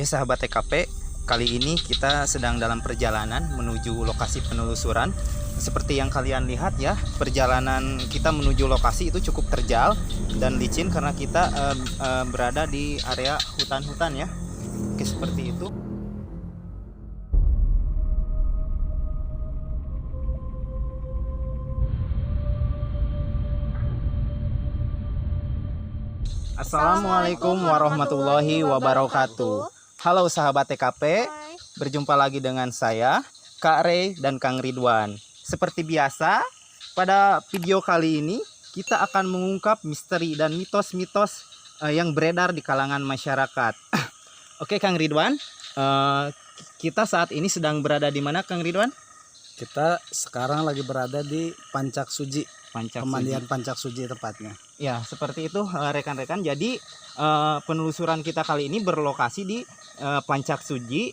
Sahabat TKP, kali ini kita sedang dalam perjalanan menuju lokasi penelusuran. Seperti yang kalian lihat ya, perjalanan kita menuju lokasi itu cukup terjal dan licin karena kita berada di area hutan-hutan ya. Oke, seperti itu. Assalamualaikum warahmatullahi wabarakatuh. Halo sahabat TKP, berjumpa lagi dengan saya, Kak Rey dan Kang Ridwan. Seperti biasa, pada video kali ini kita akan mengungkap misteri dan mitos-mitos yang beredar di kalangan masyarakat. Oke Kang Ridwan, kita saat ini sedang berada di mana Kang Ridwan? Kita sekarang lagi berada di Pancak Suji, pemandian Pancak Suji tepatnya. Ya, seperti itu rekan-rekan. Jadi penelusuran kita kali ini berlokasi di Pancak Suji.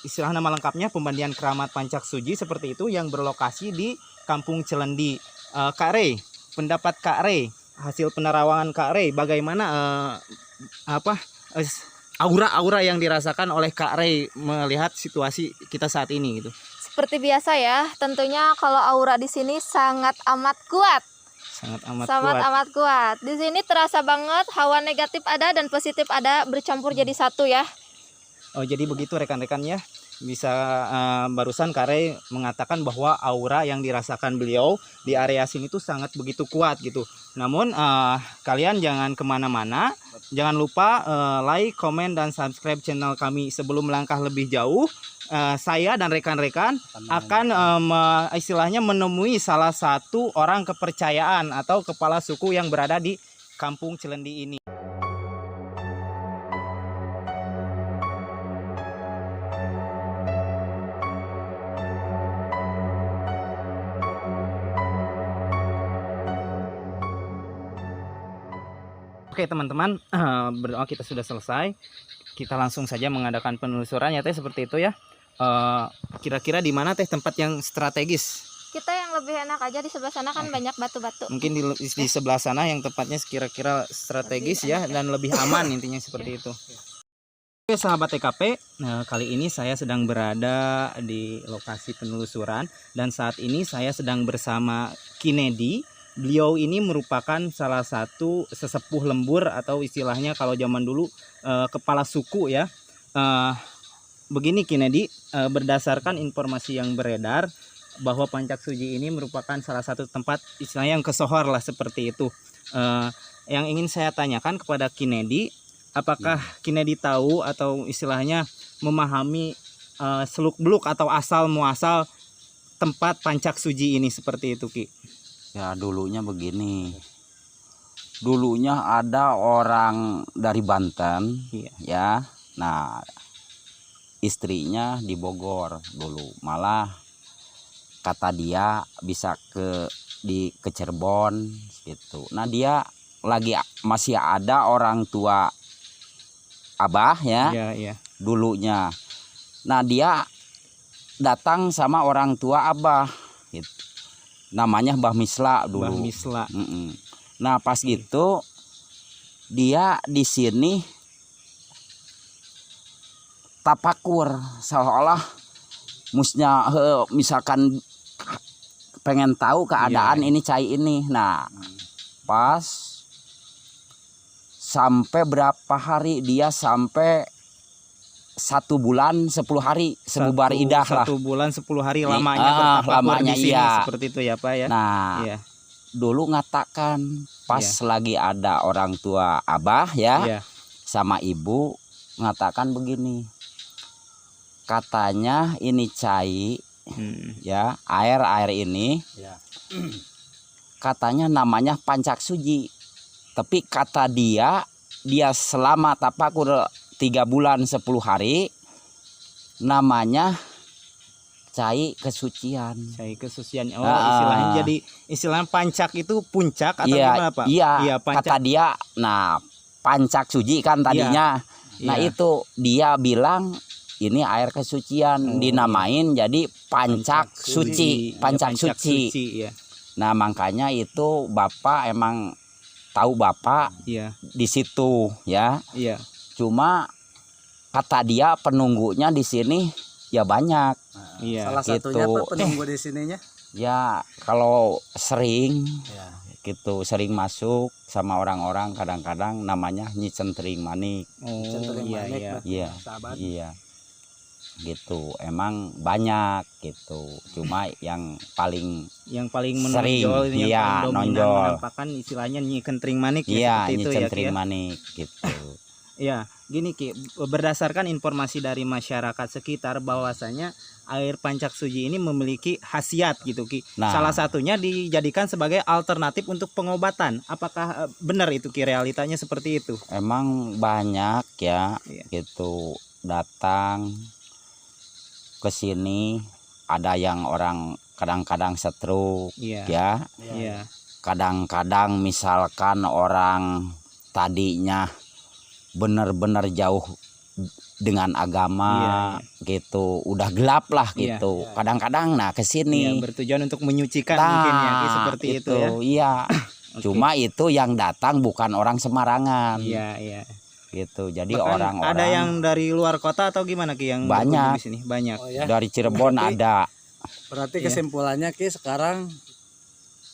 Istilah nama lengkapnya Pemandian Keramat Pancak Suji seperti itu, yang berlokasi di Kampung Cilendi. Kak Rey, pendapat Kak Rey, hasil penerawangan Kak Rey, bagaimana aura-aura yang dirasakan oleh Kak Rey melihat situasi kita saat ini gitu? Seperti biasa ya, tentunya kalau aura di sini sangat amat kuat. Sangat amat kuat. Di sini terasa banget hawa negatif ada dan positif ada bercampur jadi satu ya. Oh, jadi begitu rekan-rekan ya. Bisa barusan Kak Rey mengatakan bahwa aura yang dirasakan beliau di area sini tuh sangat begitu kuat gitu. Namun kalian jangan kemana-mana. Jangan lupa like, komen, dan subscribe channel kami. Sebelum melangkah lebih jauh, saya dan rekan-rekan akan istilahnya menemui salah satu orang kepercayaan atau kepala suku yang berada di Kampung Cilendi ini. Oke teman-teman, berdoa kita sudah selesai. Kita langsung saja mengadakan penelusuran ya teh, seperti itu ya. Kira-kira di mana teh tempat yang strategis? Kita yang lebih enak aja di sebelah sana kan banyak batu-batu. Mungkin di sebelah sana yang tempatnya kira-kira strategis ya, dan lebih aman intinya seperti itu. Oke sahabat TKP, kali ini saya sedang berada di lokasi penelusuran dan saat ini saya sedang bersama Kinedi. Beliau ini merupakan salah satu sesepuh lembur atau istilahnya kalau zaman dulu kepala suku ya. Begini Kinedi, berdasarkan informasi yang beredar bahwa Pancak Suji ini merupakan salah satu tempat istilahnya yang kesohor lah seperti itu. Yang ingin saya tanyakan kepada Kinedi, apakah Kinedi tahu atau istilahnya memahami seluk-beluk atau asal muasal tempat Pancak Suji ini seperti itu Ki? Ya dulunya begini, dulunya ada orang dari Banten, ya. Nah istrinya di Bogor dulu, malah kata dia bisa ke Cirebon gitu. Nah dia lagi masih ada orang tua abah ya, dulunya. Nah dia datang sama orang tua abah gitu. Namanya Mbah Misla dulu. Mbah Misla. Nah pas gitu dia di sini tapakur seolah musnya misalkan pengen tahu keadaan ini cai ini. Nah pas sampai berapa hari dia sampai 1 bulan 10 hari sebubar idah lah. 1 bulan 10 hari lamanya lamanya di sini, iya. Seperti itu ya Pak ya. Nah dulu ngatakan pas lagi ada orang tua abah ya sama ibu ngatakan begini, katanya ini cai ya air ini katanya namanya Pancak Suji, tapi kata dia selama tapakur 3 bulan 10 hari namanya cai kesucian. Cai kesucian. Oh, istilahnya jadi istilahnya Pancak itu puncak atau gimana Pak? Iya, kata dia. Nah, Pancak Suji kan tadinya. Nah, itu dia bilang ini air kesucian, dinamain jadi Pancak Suci, Pancak Suci. Nah, makanya itu Bapak emang tahu Bapak di situ ya. Cuma kata dia penunggunya di sini ya banyak. Iya. Salah satunya gitu. apa penunggu di sininya? Ya kalau sering Ya. gitu sering masuk sama orang-orang kadang-kadang namanya Nyi Centring Manik. Oh, Centering iya Manik, iya. berarti Iya. sahabat. Iya. Gitu. Emang banyak gitu. Cuma yang paling Yang paling Sering, menonjol, yang iya, paling dominan nonjol. menampakkan istilahnya Nyi Kentring Manik ya, iya seperti Nyi itu ya Ki Centring ya. Manik gitu. Ya, gini Ki, berdasarkan informasi dari masyarakat sekitar bahwasanya air Pancak Suji ini memiliki khasiat gitu Ki. Nah. Salah satunya dijadikan sebagai alternatif untuk pengobatan. Apakah benar itu Ki, realitanya seperti itu? Emang banyak ya Iya. gitu datang ke sini, ada yang orang kadang-kadang stroke Iya. ya, Iya. kadang-kadang misalkan orang tadinya benar-benar jauh dengan agama gitu, udah gelap lah Iya. gitu. Kadang-kadang nah ke Iya, sini. bertujuan untuk menyucikan mungkin ya Ki, seperti itu ya. Iya. Oke. Cuma itu yang datang bukan orang sembarangan. Iya, iya. Gitu. Jadi Bahkan orang-orang ada yang dari luar kota atau gimana Ki yang Banyak. berkunjung di sini? Banyak. Oh ya. dari Cirebon Berarti- ada. Berarti Iya. kesimpulannya Ki sekarang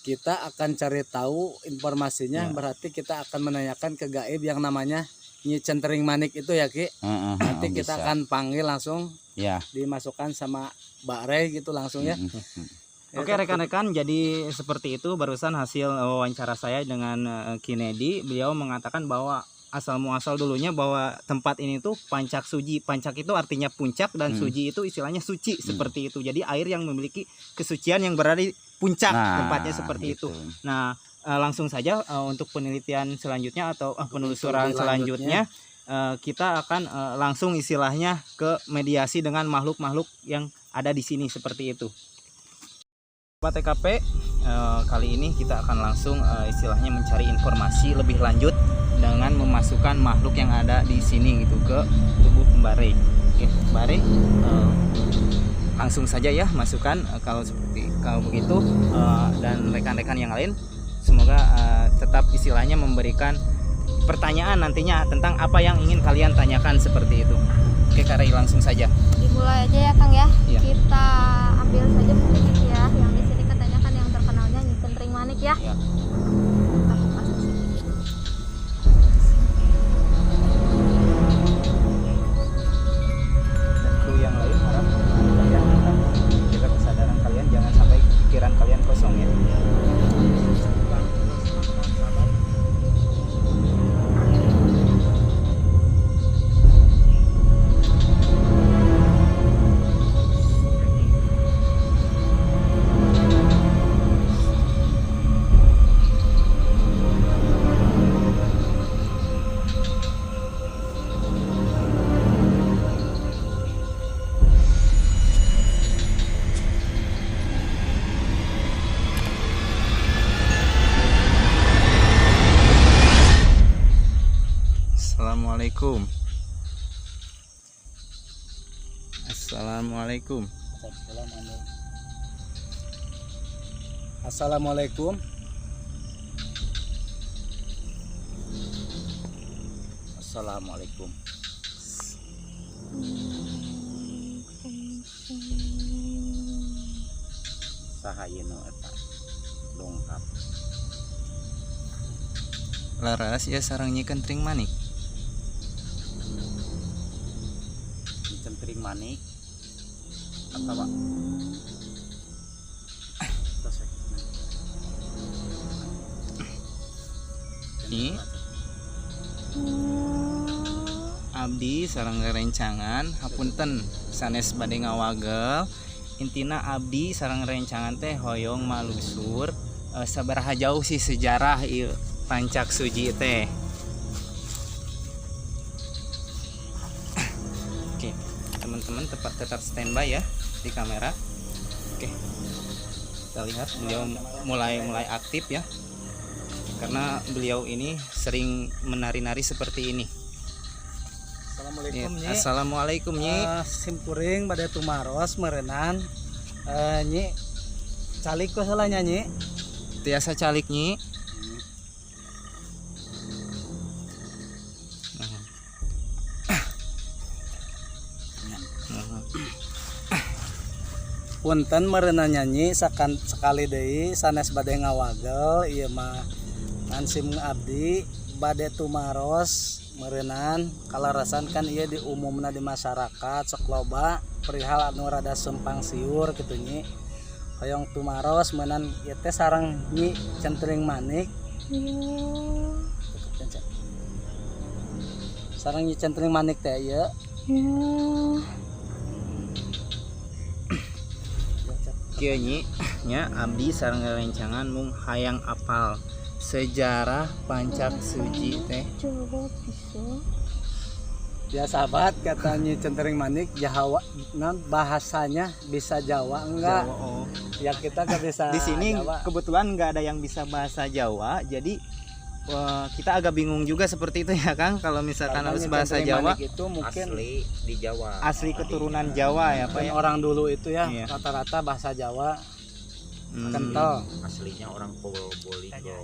kita akan cari tahu informasinya. Ya. Berarti kita akan menanyakan ke gaib yang namanya Nyi Centering Manik itu ya Ki. Heeh, Nanti kita bisa. akan panggil langsung Ya. dimasukkan sama Mbak Rey gitu langsung ya. Oke rekan-rekan, jadi seperti itu barusan hasil wawancara saya dengan Kinedi. Beliau mengatakan bahwa asal muasal dulunya bahwa tempat ini tuh Pancak Suji. Pancak itu artinya puncak dan Suji itu istilahnya suci seperti itu. Jadi air yang memiliki kesucian yang berada di puncak tempatnya seperti itu. Nah, langsung saja untuk penelitian selanjutnya atau penelusuran lebih selanjutnya kita akan langsung istilahnya ke mediasi dengan makhluk-makhluk yang ada di sini seperti itu. Pak TKP, kali ini kita akan langsung istilahnya mencari informasi lebih lanjut dengan memasukkan makhluk yang ada di sini gitu ke tubuh Mbak Rey. Oke, Mbak Rey, langsung saja ya masukkan kalau begitu dan rekan-rekan yang lain semoga tetap istilahnya memberikan pertanyaan nantinya tentang apa yang ingin kalian tanyakan seperti itu. Oke, Kak Rey, langsung saja. Dimulai aja ya Kang ya. Iya. Kita ambil saja sedikit ya. Yang di sini katanya kan yang terkenalnya Nyi Kentring Manik ya. Ya. Kita kupas sedikit. Dan kru yang lain harap kalian tetap jaga kesadaran kalian, jangan sampai pikiran kalian kosong ya. Assalamualaikum. Assalamualaikum. Assalamualaikum. Assalamualaikum. Sahayeuna eta dongkap. Laras ya sarang Nyi Kentring Manik. Nyi Centring Manik. Apa Pak? Nyi abdi sareng rencangan hapunten sanes bade ngawagel intina abdi sareng rencangan teh hoyong malusur sabaraha jauh sih sejarah ieu Pancak Suji teh. Oke, teman-teman tetap standby ya di kamera. Oke, kita lihat beliau mulai aktif ya, karena beliau ini sering menari-nari seperti ini. Assalamualaikum Nyi. Assalamualaikum Nyi. Simpuring pada tumaros merenan. Nyi calik kok salah nyanyi. Tiasa calik Nyi. Punten meureunan nyanyi sekali deui sanes bade ngawagel ieu mah ngan sim abdi bade tumaros meureunan kalarasan kan ieu diumumna di masyarakat sok loba perihal anu rada sempang siur kitu nyi hoyong tumaros meunan ieu teh sareng Nyi Centring Manik sareng Nyi Centring Manik teh ieu Kieu nyi nya abdi sareng rerencangan mung hayang apal sejarah Pancak Suji teh. Coba bisa. Ya sahabat kata Nyi Centring Manik Jawa bahasanya bisa Jawa enggak? Jawa, oh. Ya kita nggak bisa. Di sini Jawa. kebetulan nggak ada yang bisa bahasa Jawa, jadi kita agak bingung juga seperti itu ya Kang. Kalau misalkan Karena harus Nyi bahasa Centring Jawa, Manik itu mungkin Asli di Jawa. asli keturunan Jawa ya Pak dan ya. orang dulu itu ya Iya. rata-rata bahasa Jawa kental. Aslinya orang Probolinggo.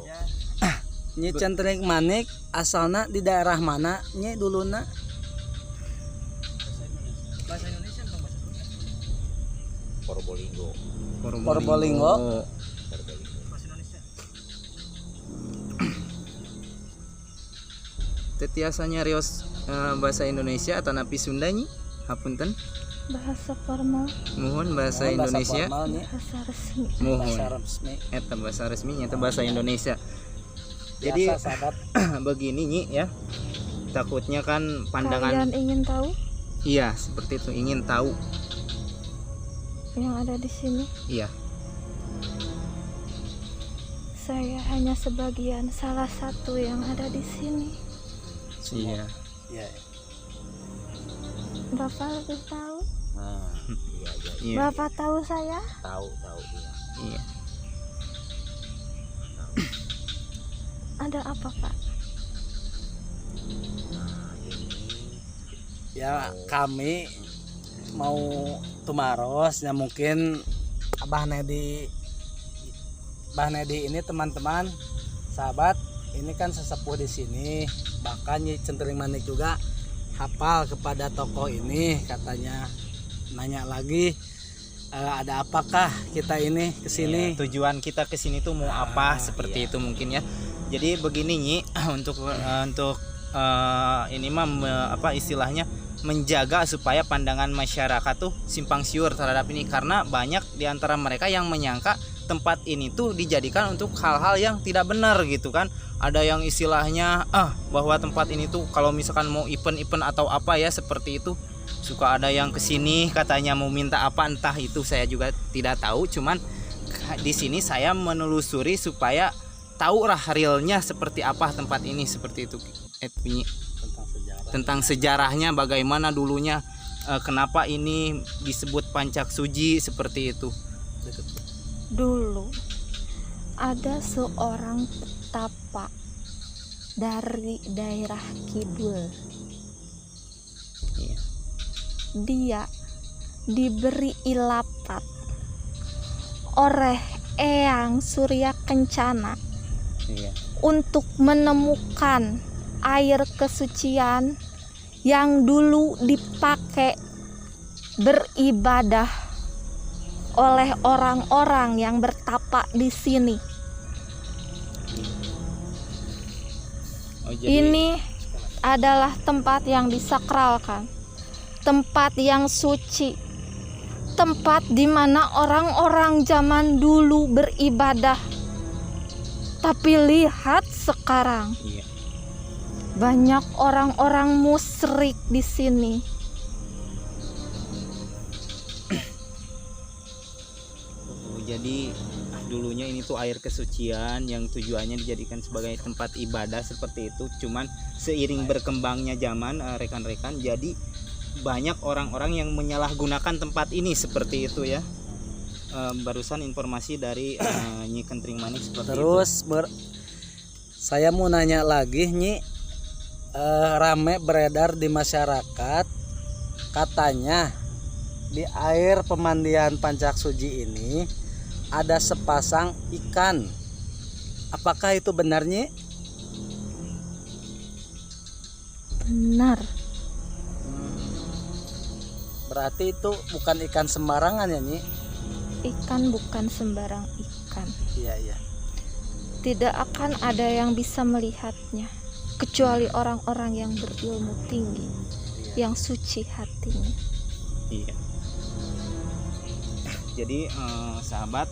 Nyi Centring Manik asalna di daerah mana Nyi duluna? Probolinggo. Probolinggo. Tetiasanya rios bahasa Indonesia atau napi Sunda nyi? Hapunten. Bahasa formal, Mohon bahasa Mohon Indonesia. formal, Nyi. bahasa resmi. Mohon. Bahasa resmi. Eta bahasa resminya itu bahasa Indonesia. Jadi Biasa, sahabat. begini nyi ya. Takutnya kan pandangan Kalian ingin tahu iya seperti itu, ingin tahu. yang ada di sini? Iya. Saya hanya sebagian salah satu yang ada di sini. Iya. Iya. Bapak lebih tahu? Nah, iya. Iya. Bapak tahu saya? Tahu iya. Iya. Ada apa, Pak? Nah, ini Ya kami mau tumaros ya mungkin Abah Nedi ini teman-teman sahabat ini kan sesepuh di sini, bahkan Nyi Centring Manik juga hafal kepada tokoh ini, katanya nanya lagi ada apakah kita ini kesini. Iya, tujuan kita ke sini tuh mau apa seperti iya. itu mungkin ya. Jadi begini Nyi, untuk ini mah apa istilahnya menjaga supaya pandangan masyarakat tuh simpang siur terhadap ini, karena banyak diantara mereka yang menyangka tempat ini tuh dijadikan untuk hal-hal yang tidak benar gitu kan. Ada yang istilahnya bahwa tempat ini tuh kalau misalkan mau event-event atau apa ya seperti itu, suka ada yang kesini katanya mau minta apa, entah itu saya juga tidak tahu. Cuman di sini saya menelusuri supaya tahu lah realnya seperti apa tempat ini, seperti itu. Bunyi tentang sejarahnya bagaimana dulunya, kenapa ini disebut Pancak Suji seperti itu. Dulu ada seorang petapa dari daerah Kidul. Iya. Dia diberi ilapat oleh Eyang Surya Kencana Iya. untuk menemukan air kesucian yang dulu dipakai beribadah oleh orang-orang yang bertapa di sini. Oh, Ini adalah tempat yang disakralkan, tempat yang suci, tempat di mana orang-orang zaman dulu beribadah. Tapi lihat sekarang, iya. banyak orang-orang musyrik di sini. Jadi dulunya ini tuh air kesucian yang tujuannya dijadikan sebagai tempat ibadah seperti itu. Cuman seiring berkembangnya zaman rekan-rekan, jadi banyak orang-orang yang menyalahgunakan tempat ini seperti itu ya. Barusan informasi dari Nyi Centring Manik seperti Terus itu. Saya mau nanya lagi Nyi, rame beredar di masyarakat katanya di air pemandian Pancak Suji ini ada sepasang ikan. Apakah itu benar Nyi? Benar. Berarti itu bukan ikan sembarangan ya Nyi? Ikan bukan sembarang ikan. Iya iya. Tidak akan ada yang bisa melihatnya kecuali orang-orang yang berilmu tinggi, yang suci hatinya. Iya. Jadi sahabat,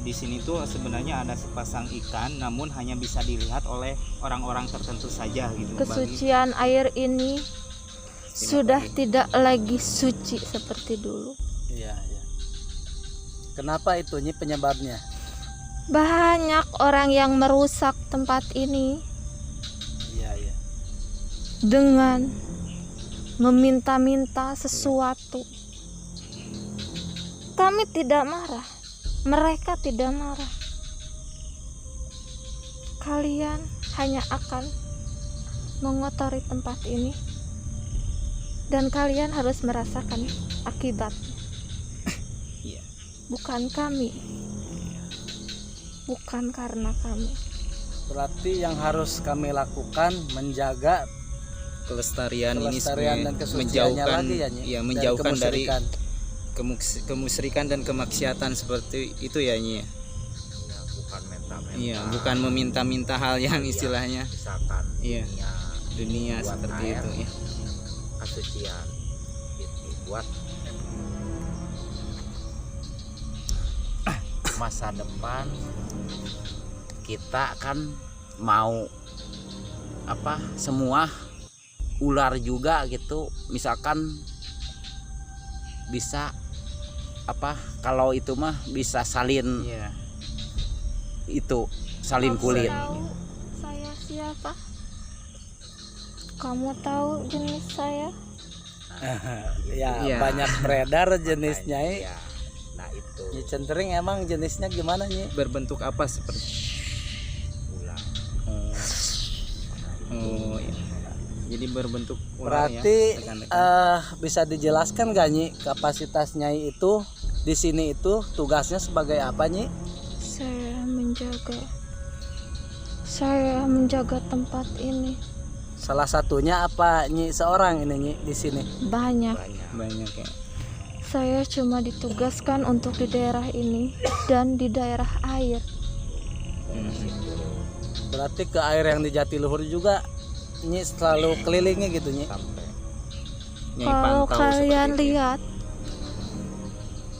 di sini tuh sebenarnya ada sepasang ikan, namun hanya bisa dilihat oleh orang-orang tertentu saja gitu. Kesucian air ini sudah tidak lagi suci seperti dulu. Iya iya. Kenapa itu Nyi penyebabnya? Banyak orang yang merusak tempat ini Iya iya. dengan meminta-minta sesuatu. Kami tidak marah, mereka tidak marah. Kalian hanya akan mengotori tempat ini dan kalian harus merasakan akibatnya. Iya. Bukan kami, bukan karena kami. Berarti yang harus kami lakukan menjaga Kelestarian ini kelestarian dan kesuciannya menjauhkan, lagi ya Nyi, ya menjauhkan dari kemusyrikan. kemusyrikan dan kemaksiatan seperti itu ya Nyi. Ya, bukan minta-minta. Iya, bukan meminta-minta hal yang istilahnya Misalkan Iya. dunia dunia buat seperti air. itu ya. kesucian gitu buat masa depan kita kan mau apa semua ular juga gitu misalkan bisa apa kalau itu mah bisa salin Iya. itu salin Kamu kulit tahu saya siapa? Kamu tahu jenis saya? Ya Iya. banyak beredar jenisnya ya, nah itu Nyi Centering emang jenisnya gimana Nyi? Berbentuk apa seperti ular. Oh iya. Jadi berbentuk ular ya, Berarti rekan-rekan. bisa dijelaskan gak Nyi kapasitas Nyai itu di sini itu tugasnya sebagai apa Nyi? Saya menjaga tempat ini. Salah satunya apa Nyi seorang ini Nyi di sini? Banyak. Banyak ya. Saya cuma ditugaskan untuk di daerah ini dan di daerah air. Berarti ke air yang di Jatiluhur juga Nyi selalu kelilingnya gitu Nyi. Nyai Kalau pantau kalian seperti itu ya. lihat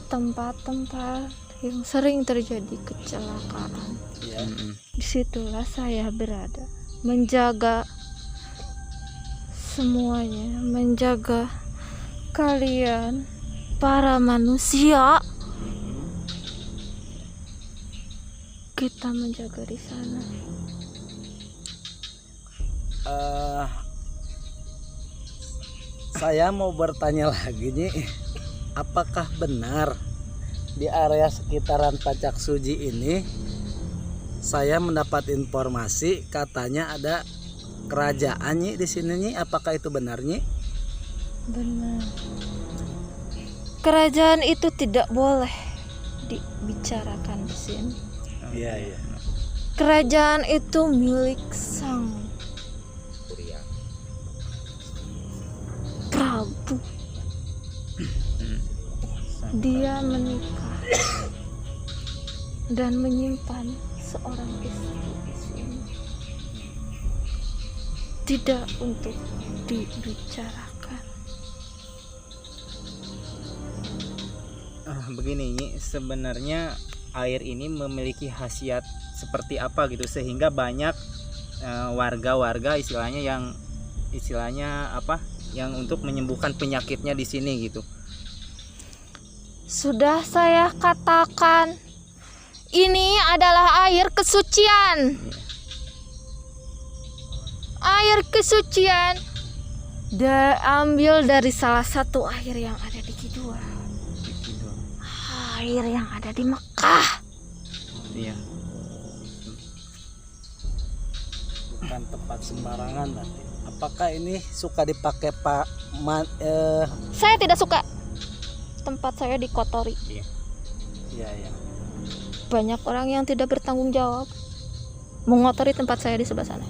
tempat-tempat yang sering terjadi kecelakaan, Iya. disitulah saya berada, menjaga semuanya, menjaga kalian para manusia. Kita menjaga di sana. Saya mau bertanya lagi Nyi, apakah benar di area sekitaran Pancak Suji ini saya mendapat informasi katanya ada kerajaan Nyi di sini Nyi, apakah itu benar Nyi? Benar. Kerajaan itu tidak boleh dibicarakan di sini. Iya iya. Kerajaan itu milik sang Prabu. Dia menikah dan menyimpan seorang istri di sini. Tidak untuk dibicarakan. Begini Nyi, sebenarnya air ini memiliki khasiat seperti apa gitu sehingga banyak warga-warga istilahnya apa yang untuk menyembuhkan penyakitnya di sini gitu. Sudah saya katakan, ini adalah air kesucian. Air kesucian diambil dari salah satu air yang ada di Kidul. Air yang ada di Mekah. Iya. Bukan tempat sembarangan berarti. Apakah ini suka dipakai Pak Saya tidak suka tempat saya dikotori. Iya iya. Banyak orang yang tidak bertanggung jawab mengotori tempat saya di sebelah sana.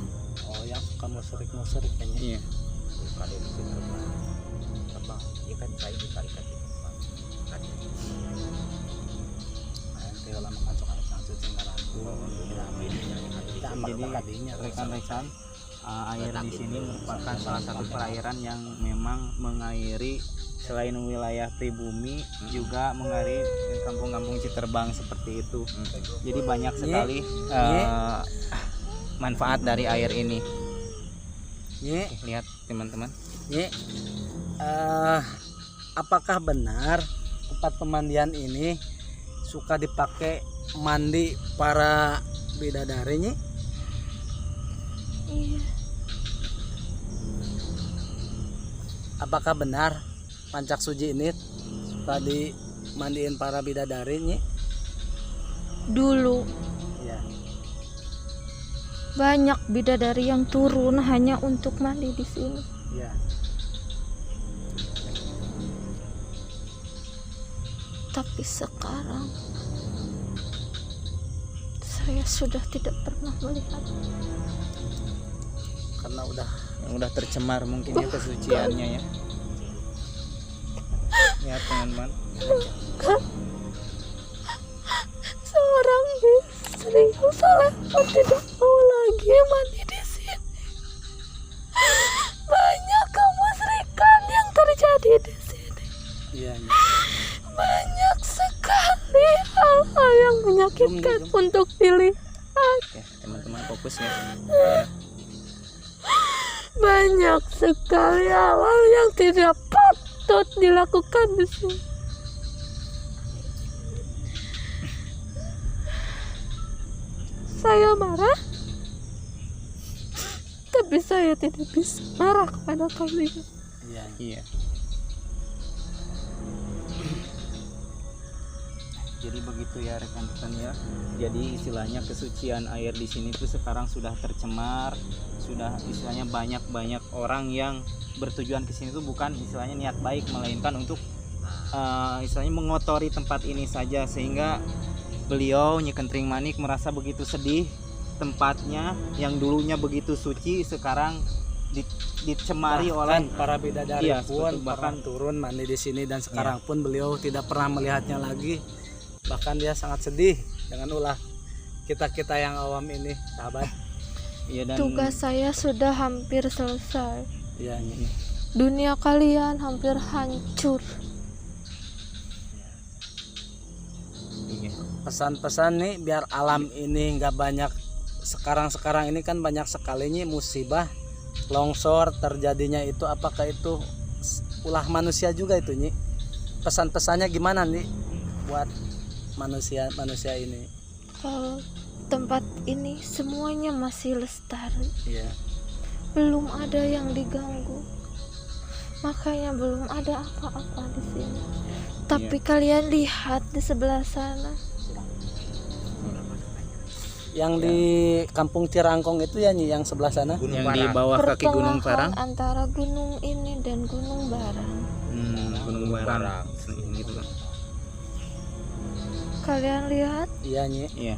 Oh yang suka musyrik kayaknya. Iya. Kalau di situ mah apa ya kan saya Jadi rekan-rekan, air di sini merupakan salah satu perairan yang memang mengairi selain wilayah pribumi juga mengairi kampung-kampung Citerbang seperti itu. Jadi banyak sekali manfaat dari air ini. Lihat teman-teman. Apakah benar tempat pemandian ini suka dipakai mandi para bidadari Nyi? Iya. Apakah benar Pancak Suci ini suka dimandiin para bidadari Nyi? Dulu Iya. banyak bidadari yang turun hanya untuk mandi di sini. Iya. Tapi sekarang saya sudah tidak pernah melihat. Karena udah tercemar mungkin ya kesuciannya ya. Lihat teman-teman. Seorang istri yang saleh pun tidak mau lagi mandi di sini. Banyak kemusyrikan yang terjadi di sini. iya Nyi. Banyak sekali hal-hal yang menyakitkan untuk dilihat. Oke, teman-teman fokus ya. Banyak sekali hal-hal yang tidak patut dilakukan di sini. Saya marah, tapi saya tidak bisa marah kepada kalian. Iya. Jadi begitu ya rekan-rekan ya. Jadi istilahnya kesucian air di sini tuh sekarang sudah tercemar, sudah istilahnya banyak orang yang bertujuan ke sini tuh bukan istilahnya niat baik, melainkan untuk istilahnya mengotori tempat ini saja, sehingga beliau Nyi Kentring Manik merasa begitu sedih tempatnya yang dulunya begitu suci sekarang dicemari oleh para bidadari Iya, pun bahkan pernah turun mandi di sini dan sekarang pun beliau tidak pernah melihatnya lagi. Bahkan dia sangat sedih dengan ulah kita yang awam ini, sahabat. ya, dan Tugas saya sudah hampir selesai. Iya Nyi. Dunia kalian hampir hancur. iya. Pesan-pesan nih biar alam ini nggak banyak, sekarang ini kan banyak sekali nih musibah longsor terjadinya itu. Apakah itu ulah manusia juga itu Nyi? Pesan-pesannya gimana nih buat manusia ini? Kalau tempat ini semuanya masih lestari, Iya. belum ada yang diganggu, makanya belum ada apa-apa di sini. Tapi kalian lihat di sebelah sana, Yang di Kampung Cirangkong itu ya Nyi, yang sebelah sana. yang di bawah kaki Gunung Parang. pertengahan antara gunung ini dan Gunung Barang. Gunung Barang. Gitu. Kalian lihat, Iya Nyi. Iya.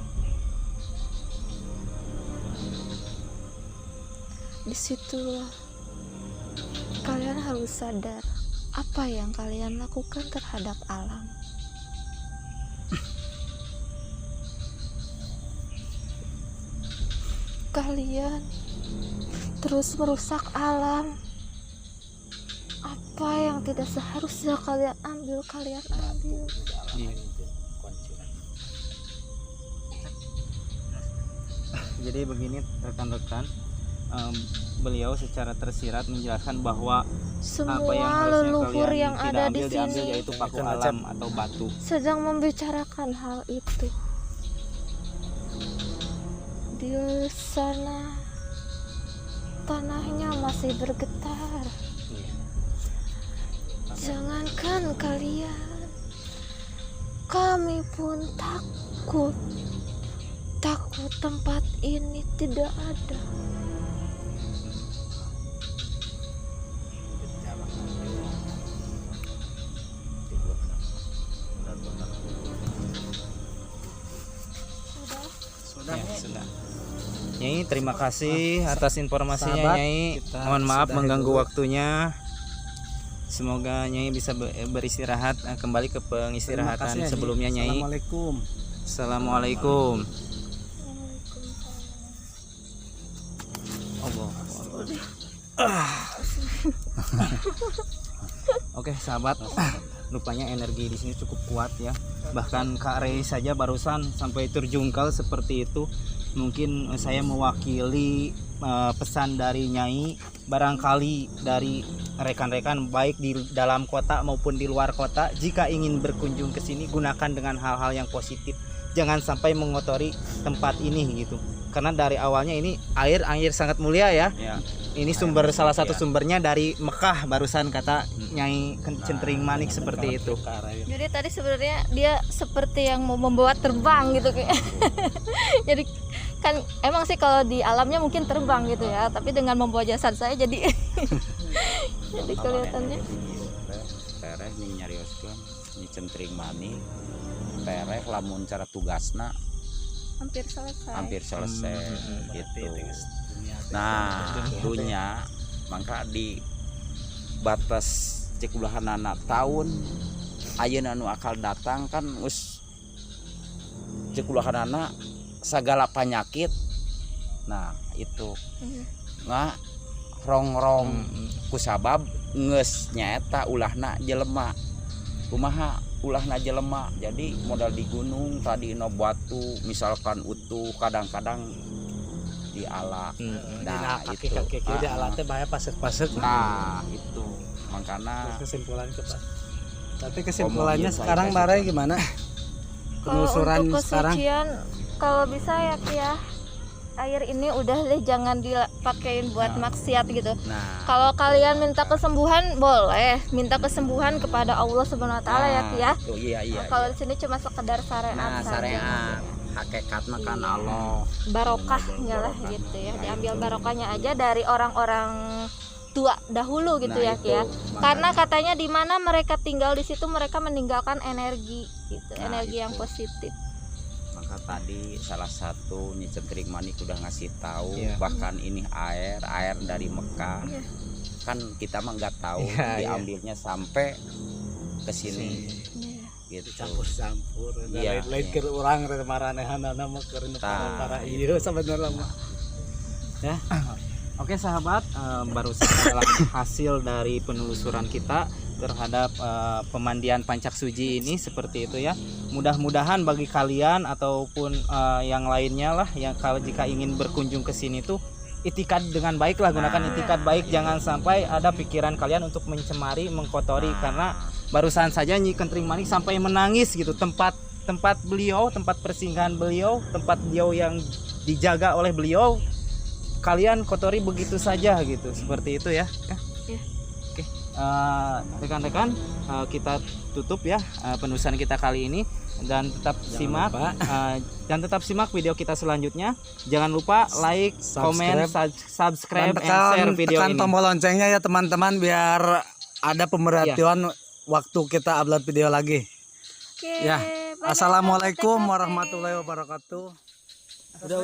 disitulah kalian harus sadar apa yang kalian lakukan terhadap alam. Kalian terus merusak alam. Apa yang tidak seharusnya kalian ambil, kalian ambil. Iya. Jadi begini rekan-rekan, beliau secara tersirat menjelaskan bahwa apa yang Semua harusnya leluhur kalian yang tidak ada di diambil sini yaitu paku alam atau batu. sedang membicarakan hal itu. Di sana tanahnya masih bergetar. Jangankan kalian, kami pun takut tempat ini tidak ada. Sudah. Ya, sudah. Nyai, terima kasih atas informasinya Sahabat, Nyai. kita Mohon maaf sudahi mengganggu dulu. waktunya. Semoga Nyai bisa beristirahat, kembali ke Terima pengistirahatan kasih, Nyi. sebelumnya Nyai. Assalamualaikum. Assalamualaikum. Oke sahabat, rupanya energi di sini cukup kuat ya. Bahkan Kak Rey saja barusan sampai terjungkal seperti itu. Mungkin saya mewakili pesan dari Nyai, barangkali dari rekan-rekan baik di dalam kota maupun di luar kota, jika ingin berkunjung ke sini gunakan dengan hal-hal yang positif. Jangan sampai mengotori tempat ini gitu. Karena dari awalnya ini air sangat mulia ya. Ini salah satu sumbernya dari Mekah barusan kata Nyai Centring Manik seperti itu. Jadi tadi sebenarnya dia seperti yang mau membawa terbang gitu kayak. Jadi kan emang sih kalau di alamnya mungkin terbang gitu ya, tapi dengan membawa jasad saya jadi jadi kelihatannya tereh nih nyarioskeun Nyi Centring Manik tereh lamun cara tugasna hampir selesai gitu. Nah dunya mangka di batas cek ulahanana tahun ayeuna nu akal datang kan geus cek ulahanana sagala penyakit. Nah itu nggak rongrong kusabab nges nyaeta ulahna jelema kumaha ulahna jelema. Jadi modal di gunung tadi no batu misalkan utuh kadang-kadang di ala. Nah itu di alatnya bahaya pasir-pasir. Nah itu makanya kesimpulan tapi kesimpulannya sekarang Barai gimana penelusuran untuk sekarang? kesucian kalau bisa ya Ki ya, air ini udah deh jangan dipakein buat maksiat gitu. Kalau kalian minta kesembuhan boleh, minta kesembuhan kepada Allah Subhanahu wa taala ya Ki ya. Iya. Kalau di sini cuma sekedar syariat saja. Syariat hakikat makan Allah. Barokahnya lah gitu ya. Diambil barokahnya aja dari orang-orang tua dahulu gitu ya Ki ya. Karena katanya di mana mereka tinggal di situ mereka meninggalkan energi gitu, energi yang positif. Maka tadi salah satu Nyi Centring Manik udah ngasih tahu bahkan ini air dari Mekah. Kan kita mah nggak tahu diambilnya sampai ke sini. Gitu. Campur-campur. Lain ke urang rek maranehanana mah keur para ieu sabenerna mah. Ya. Oke sahabat, barusan adalah hasil dari penelusuran kita terhadap pemandian Pancak Suci ini seperti itu ya. Mudah-mudahan bagi kalian ataupun yang lainnya lah yang kalau jika ingin berkunjung ke sini tuh itikad dengan baik lah, gunakan itikad baik, jangan sampai ada pikiran kalian untuk mencemari, mengkotori. Karena barusan saja Nyi Centring Manik sampai menangis gitu, tempat beliau, tempat persinggahan beliau, tempat beliau yang dijaga oleh beliau kalian kotori begitu saja gitu, seperti itu ya. Oke, rekan-rekan, kita tutup ya penelusuran kita kali ini dan tetap simak video kita selanjutnya. Jangan lupa like, komen, subscribe, and share video tekan ini. Tombol loncengnya ya teman-teman biar ada pemberitahuan waktu kita upload video lagi. Ya. Assalamualaikum warahmatullahi wabarakatuh. Udah.